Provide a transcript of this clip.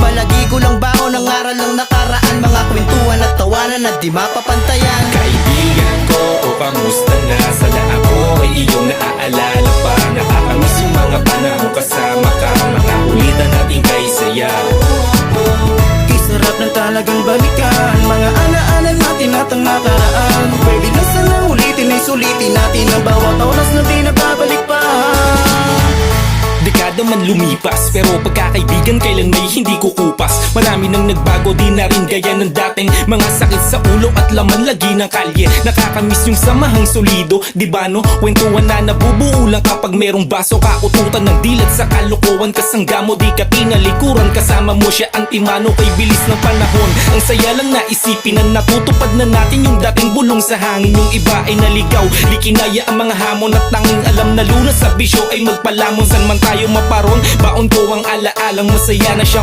Palagi ko lang baon ng aral ng nakaraan, mga kwentuhan at tawanan na di mapapantayan. Kaibigan ko, o kamusta na? Sana ako ay iyong naaalala pa. Nakakamiss yung mga panahon kasama ka, mga ulitan natin kay saya. Sarap na talagang balikan mga alaala natin at ang nakaraan. Pwede na sana ulitin ay sulitin natin ang bawat oras na di nababalik pa. Dekada man lumipas, pero pagkakaibigan kailan may hindi kukupas. Marami nang nagbago, di na rin gaya ng dating. Mga sakit sa ulo at laman lagi ng kalye. Nakakamiss yung samahang solido, di ba no? Kwentuhan na nabubuo lang kapag merong baso. Kaututan ng dilat sa kalokohan, kasangga mo di ka tinalikuran. Kasama mo siya antimano kay bilis ng panahon. Ang saya lang naisipin na natutupad na natin yung dating bulong sa hangin. Yung iba ay naligaw, di kinaya ang mga hamon. At tanging alam na lunas sa bisyo ay magpalamon. San man tayo maparon, baon ko ang alaalang masaya na siyang